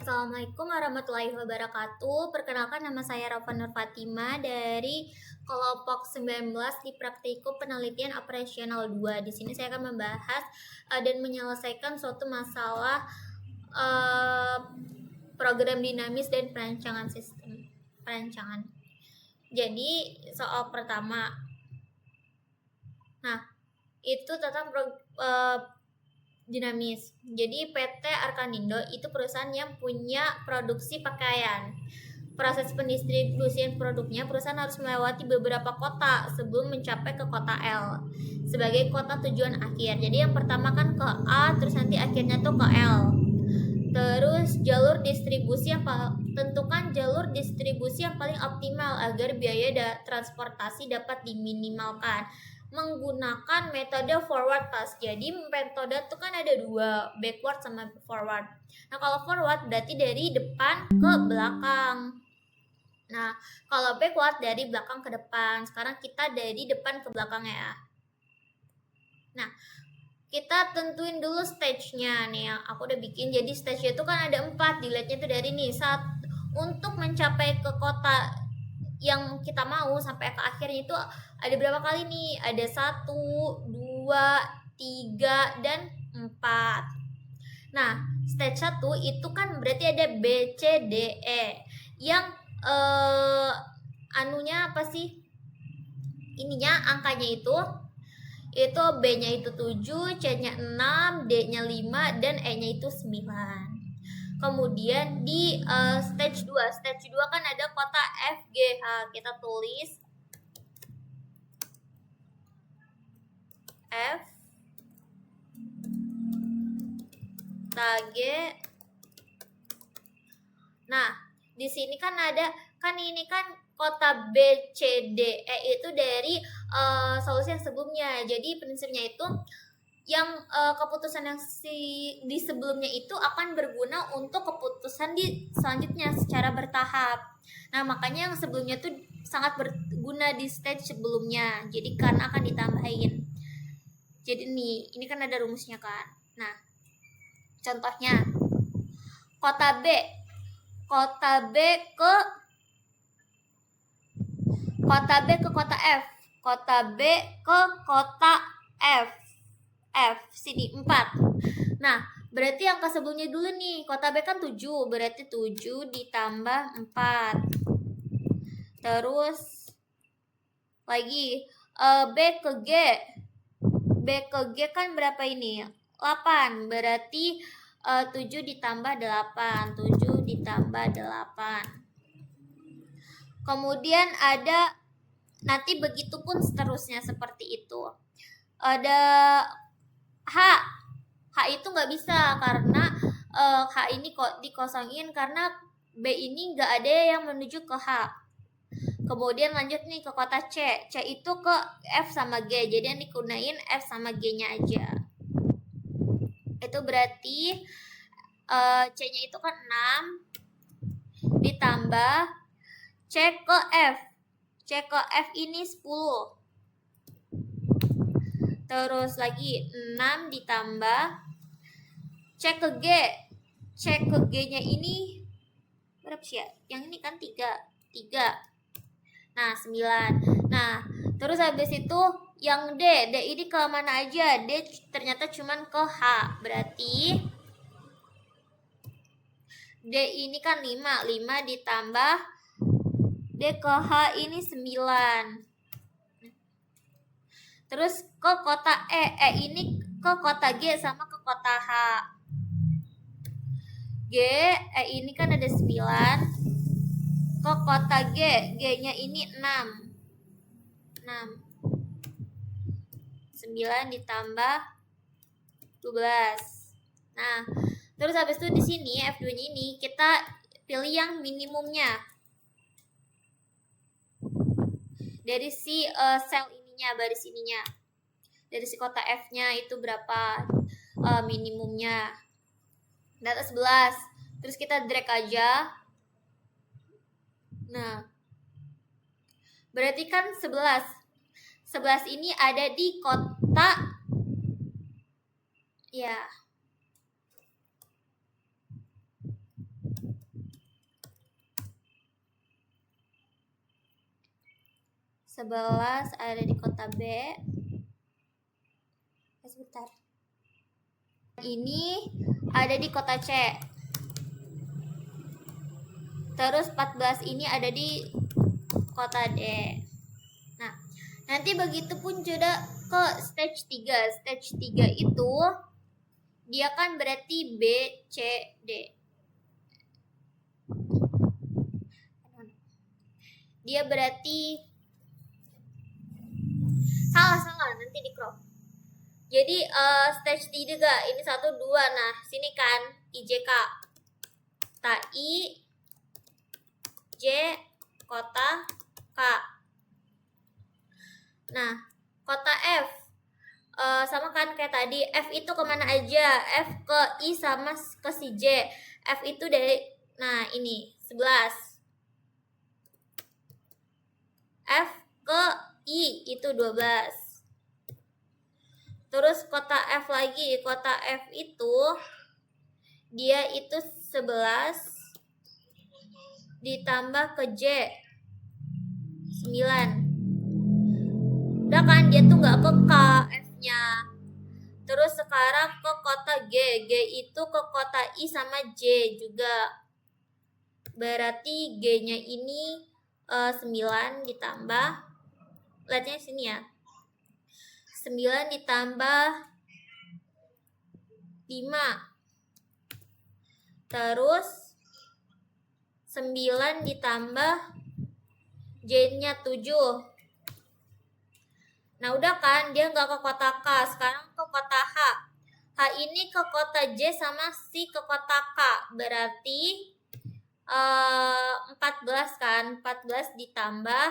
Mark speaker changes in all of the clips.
Speaker 1: Assalamualaikum warahmatullahi wabarakatuh. Perkenalkan nama saya Rafa Nur Fatima dari kelompok 19 di Praktikum Penelitian Operasional 2. Di sini saya akan membahas dan menyelesaikan suatu masalah uh, program dinamis dan perancangan sistem perancangan. Jadi soal pertama. Nah, itu tentang dinamis. Jadi PT Arkanindo itu perusahaan yang punya produksi pakaian. Proses pendistribusian produknya, perusahaan harus melewati beberapa kota sebelum mencapai ke kota L sebagai kota tujuan akhir. Jadi yang pertama kan ke A, terus nanti akhirnya tuh ke L. Terus jalur distribusi yang tentukan jalur distribusi yang paling optimal agar biaya transportasi dapat diminimalkan menggunakan metode forward pass. Jadi metode itu kan ada dua, backward sama forward. Nah kalau forward berarti dari depan ke belakang. Nah kalau backward dari belakang ke depan. Sekarang kita dari depan ke belakang ya. Nah kita tentuin dulu stage-nya nih yang aku udah bikin. Jadi stage-nya itu kan ada 4, dilihatnya tuh dari nih untuk mencapai ke kota yang kita mau sampai ke akhirnya itu ada berapa kali nih? Ada 1, 2, 3, dan 4. Nah, stage 1 itu kan berarti ada B, C, D, E. Yang anunya apa sih? Ininya angkanya itu B-nya itu 7, C-nya 6, D-nya 5, dan E-nya itu 9. Kemudian di stage 2 kan ada kota FGH. Kita tulis F G. Nah, di sini kan ada ini kan kota B, C, D, E itu dari solusi yang sebelumnya. Jadi prinsipnya itu yang keputusan yang di sebelumnya itu akan berguna untuk keputusan di selanjutnya secara bertahap. Nah, makanya yang sebelumnya tuh sangat berguna di stage sebelumnya. Jadi karena akan ditambahin. Jadi ini kan ada rumusnya kan. Nah, contohnya kota B ke kota F. Kota B ke kota F sini 4. Nah, berarti angka sebelumnya dulu nih. Kota B kan 7, berarti 7 ditambah 4. Terus lagi B ke G. B ke G kan berapa ini? 8. Berarti 7 ditambah 8. 7 ditambah 8. Kemudian ada nanti begitu pun seterusnya seperti itu. Ada H itu nggak bisa karena H ini kok dikosongin karena B ini nggak ada yang menuju ke H. Kemudian lanjut nih ke kota C. C itu ke F sama G. Jadi yang digunain F sama G-nya aja. Itu berarti C-nya itu kan 6 ditambah C ke F. C ke F ini 10. Terus lagi 6 ditambah C ke G. C ke G-nya ini berapa sih ya? Yang ini kan 3. Nah, 9. Nah, terus habis itu yang D ini ke mana aja? D ternyata cuman ke H. Berarti D ini kan 5. 5 ditambah D ke H ini 9. Terus ke kota E ini ke kota G sama ke kota H. E ini kan ada 9. Ke kota G, G-nya ini 6. 9 ditambah 12. Nah, terus habis itu di sini F2-nya ini kita pilih yang minimumnya. Dari si sel ininya, baris ininya. Dari si kota F-nya itu berapa minimumnya. Data 11. Terus kita drag aja. Nah, berarti kan 11. 11 ini ada di kota ya 11 ada di kota B. Sebentar. Ini ada di kota C. Terus 14 ini ada di kota D. Nah, nanti begitu pun juga ke stage 3. Stage 3 itu dia kan berarti B, C, D. Dia berarti salah nanti di crop. Jadi stage 3 ini 1 2. Nah, sini kan IJK. I J kota K. Nah, kota F sama kan kayak tadi. F itu kemana aja? F ke I sama ke si J. F itu dari, nah ini 11. F ke I itu 12. Terus kota F lagi. Kota F itu dia itu 11 ditambah ke J 9. Udah kan, dia tuh nggak ke K F-nya. Terus sekarang ke kota G. G itu ke kota I sama J juga. Berarti G-nya ini 9 ditambah, lihatnya sini ya, 9 ditambah 5. Terus 9 ditambah J-nya 7. Nah udah kan, dia nggak ke kota K. Sekarang ke kota H. H ini ke kota J sama si ke kota K. Berarti 14 kan. 14 ditambah,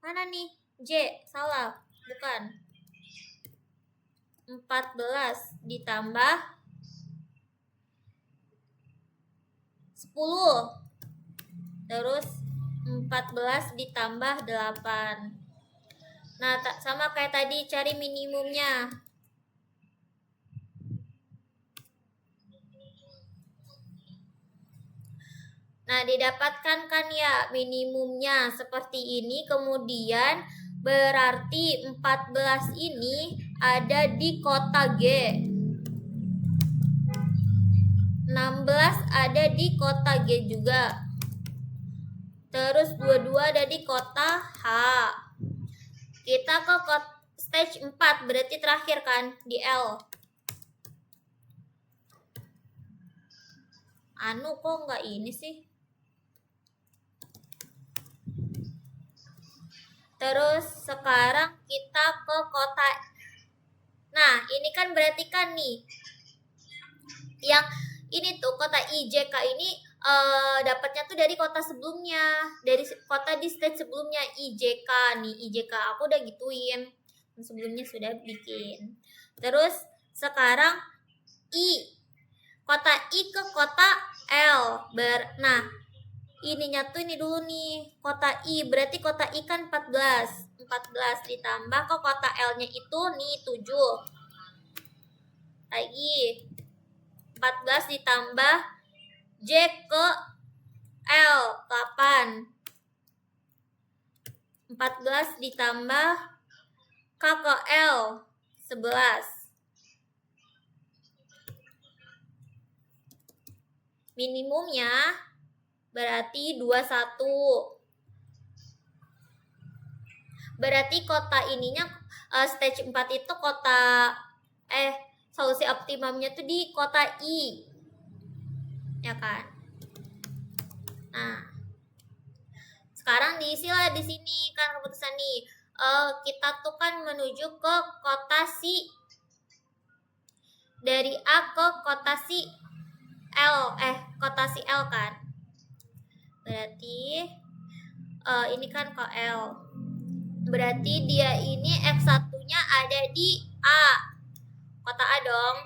Speaker 1: mana nih? J, salah. Bukan. 14 ditambah 10. Terus 14 ditambah 8. Nah, sama kayak tadi, cari minimumnya. Nah, didapatkan kan ya minimumnya seperti ini. Kemudian berarti 14 ini ada di kota G. 16 ada di kota G juga. Terus 22 ada di kota H. Kita ke stage 4, berarti terakhir kan di L. Kok nggak ini sih? Terus sekarang kita ke kota. Nah, ini kan berarti kan nih, yang ini tuh kota IJK ini dapatnya tuh dari kota sebelumnya, dari kota di stage sebelumnya. IJK nih, IJK aku udah gituin, sebelumnya sudah bikin. Terus sekarang kota I ke kota L. Nah, ininya tuh ini dulu nih, kota I. Berarti kota I kan 14 ditambah ke kota L-nya itu nih 7. Lagi 14 ditambah J ke L 8. 14 ditambah K ke L 11. Minimumnya berarti 21. Berarti kota ininya stage 4 itu kota solusi optimumnya tuh di kota I. Ya kan? Nah, sekarang diisilah di sini kan keputusan nih. Kita tuh kan menuju ke kota si, dari A ke kota si L, kota si L kan. Berarti ini kan ke L. Berarti dia ini X1-nya ada di A. Kota A dong.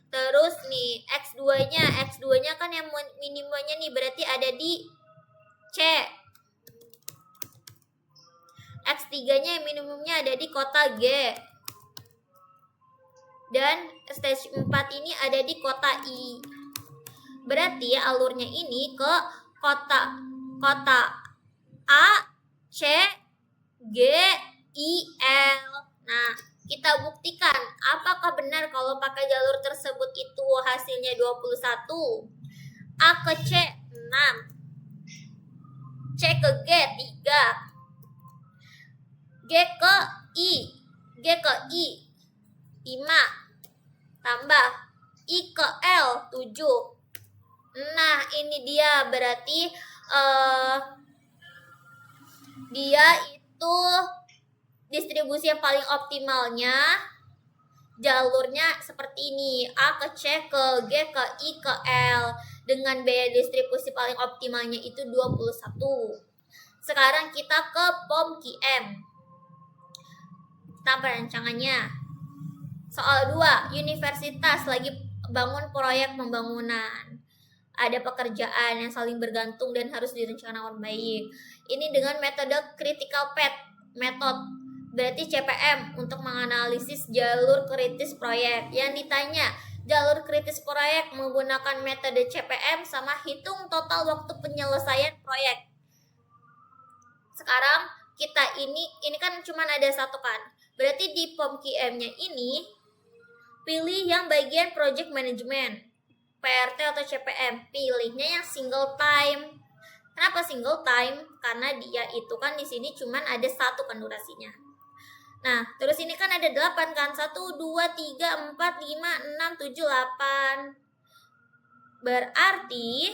Speaker 1: Terus nih X2-nya kan yang minimumnya nih berarti ada di C. X3-nya yang minimumnya ada di kota G. Dan stage 4 ini ada di kota I. Berarti alurnya ini ke kota A, C, G, I, L. Nah, kita buktikan apakah benar kalau pakai jalur tersebut itu hasilnya 21. A ke C 6, C ke G 3, G ke I 5, tambah I ke L 7. Nah, ini dia berarti dia itu distribusi yang paling optimalnya jalurnya seperti ini, A ke C ke G ke I ke L, dengan biaya distribusi paling optimalnya itu 21. Sekarang kita ke POM QM. Kita perancangannya. Soal 2, universitas lagi bangun proyek pembangunan. Ada pekerjaan yang saling bergantung dan harus direncanakan baik. Ini dengan metode critical path method. Berarti CPM untuk menganalisis jalur kritis proyek. Yang ditanya, jalur kritis proyek menggunakan metode CPM sama hitung total waktu penyelesaian proyek. Sekarang kita ini kan cuma ada satu kan. Berarti di POM QM-nya ini pilih yang bagian project management, PRT atau CPM. Pilihnya yang single time. Kenapa single time? Karena dia itu kan di sini cuma ada satu kan durasinya. Nah, terus ini kan ada 8 kan. 1, 2, 3, 4, 5, 6, 7, 8. Berarti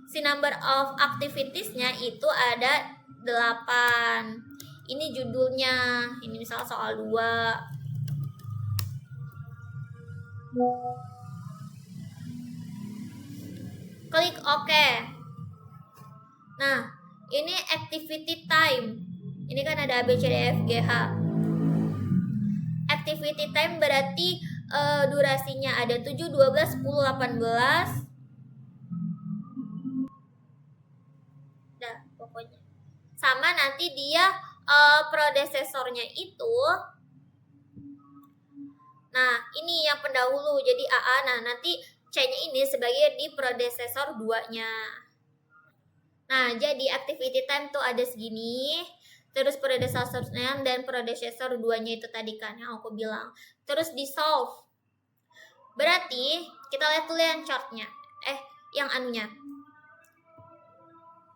Speaker 1: si number of activitiesnya itu ada 8. Ini judulnya. Ini misalnya soal 2. Klik OK. Nah, ini activity time. Ini kan ada A, B, C, D, F, G, H. Activity time berarti durasinya ada 7, 12, 10, 18. Nah, pokoknya. Sama nanti dia predesesornya itu. Nah, ini yang pendahulu. Jadi AA. Nah, nanti C-nya ini sebagai di predesesor 2-nya. Nah, jadi activity time tuh ada segini. Terus predesesornya dan predesesor 2-nya itu tadi kan yang aku bilang. Terus di solve. Berarti kita lihat dulu yang chartnya. Yang anunya.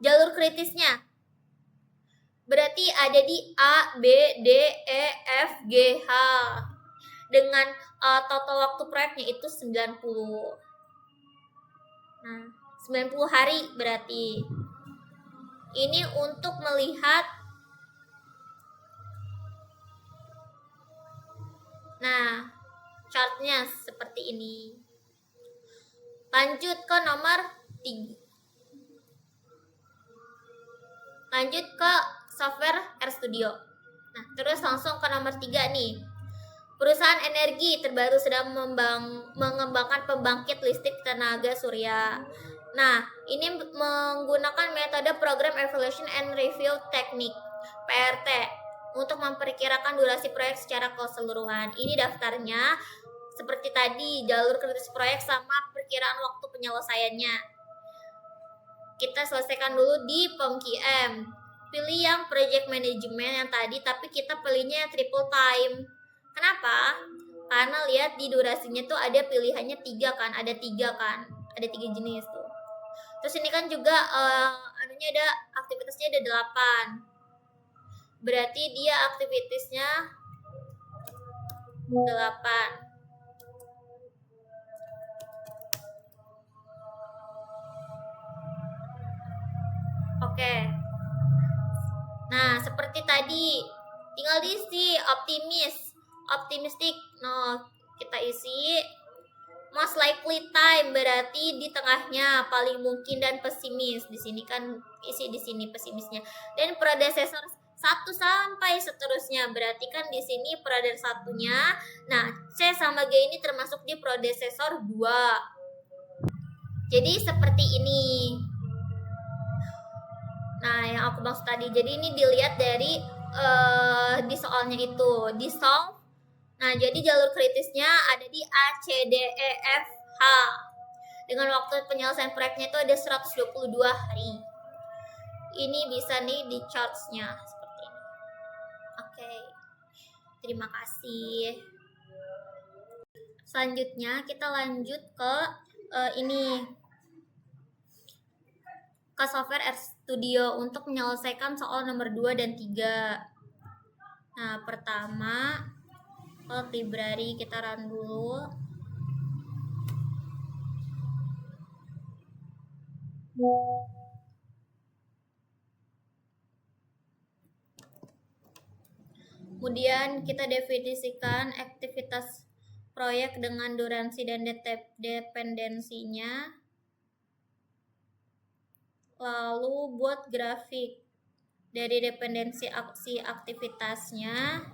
Speaker 1: Jalur kritisnya. Berarti ada di A, B, D, E, F, G, H. Dengan total waktu proyeknya itu 90. Nah, 90 hari berarti. Ini untuk melihat. Nah, chartnya seperti ini. Lanjut ke nomor 3. Lanjut ke software RStudio. Nah, terus langsung ke nomor 3 nih. Perusahaan energi terbaru sedang mengembangkan pembangkit listrik tenaga surya. Nah, ini menggunakan metode Program Evaluation and Review Technique, PRT, untuk memperkirakan durasi proyek secara keseluruhan. Ini daftarnya seperti tadi, jalur kritis proyek sama perkiraan waktu penyelesaiannya. Kita selesaikan dulu di POM QM. Pilih yang project management yang tadi, tapi kita pilihnya yang triple time. Kenapa? Karena lihat di durasinya tuh ada pilihannya 3 kan, ada 3 kan, ada 3 jenis tuh. Terus ini kan juga anunya ada aktivitasnya ada 8. Berarti dia aktivitasnya 8. Oke. Nah, seperti tadi tinggal diisi optimistic. No, kita isi most likely time, berarti di tengahnya paling mungkin, dan pesimis. Di sini kan isi di sini pesimisnya. Dan predecessor 1 sampai seterusnya, berarti kan di sini predecessor 1-nya. Nah, C sama G ini termasuk di predecessor 2. Jadi seperti ini. Nah, yang aku maksud tadi. Jadi ini dilihat dari di soalnya itu, di solve. Nah, jadi jalur kritisnya ada di A, C, D, E, F, H. Dengan waktu penyelesaian proyeknya itu ada 122 hari. ini bisa nih di charts-nya seperti ini. Oke. Terima kasih. Selanjutnya kita lanjut ke ini, ke software RStudio untuk menyelesaikan soal nomor 2 dan 3. Nah, pertama library kita run dulu. Kemudian kita definisikan aktivitas proyek dengan durasi dan dependensinya. Lalu buat grafik dari dependensi aksi aktivitasnya.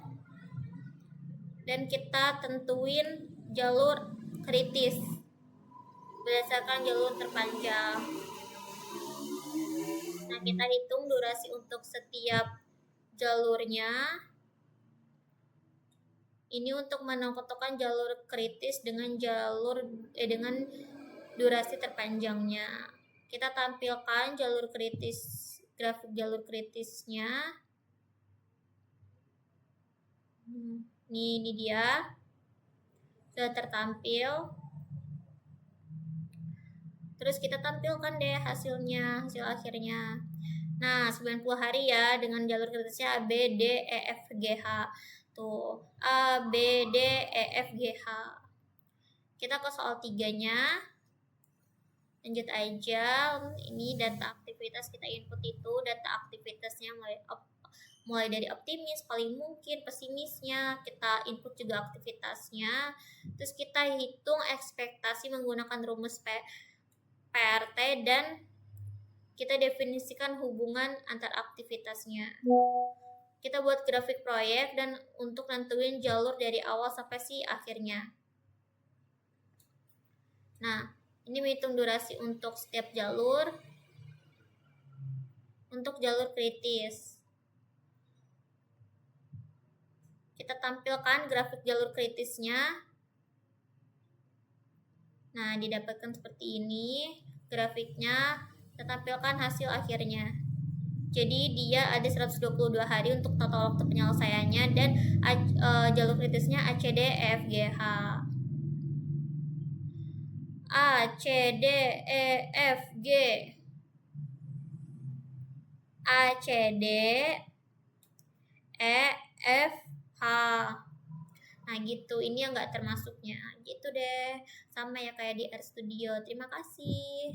Speaker 1: Dan kita tentuin jalur kritis berdasarkan jalur terpanjang. Nah, kita hitung durasi untuk setiap jalurnya. Ini untuk menentukan jalur kritis dengan dengan durasi terpanjangnya. Kita tampilkan jalur kritis, grafik jalur kritisnya. Ini dia. Sudah tertampil. Terus kita tampilkan deh hasilnya, hasil akhirnya. Nah, 90 hari ya dengan jalur kritisnya A, B, D, E, F, G, H. Tuh, A, B, D, E, F, G, H. Kita ke soal 3-nya. Lanjut aja. Ini data aktivitas, kita input itu data aktivitasnya mulai dari optimis, paling mungkin, pesimisnya, kita input juga aktivitasnya. Terus kita hitung ekspektasi menggunakan rumus PRT dan kita definisikan hubungan antar aktivitasnya. Kita buat grafik proyek dan untuk nentuin jalur dari awal sampai si akhirnya. Nah, ini menghitung durasi untuk setiap jalur. Untuk jalur kritis, kita tampilkan grafik jalur kritisnya. Nah, didapatkan seperti ini grafiknya. Kita tampilkan hasil akhirnya. Jadi dia ada 122 hari untuk total waktu penyelesaiannya dan jalur kritisnya A, C, D, E, F, G, H. A, C, D, E, F, G. A, C, D, E, F, H. Nah gitu, ini yang nggak termasuknya. Gitu deh, sama ya kayak di RStudio. Terima kasih.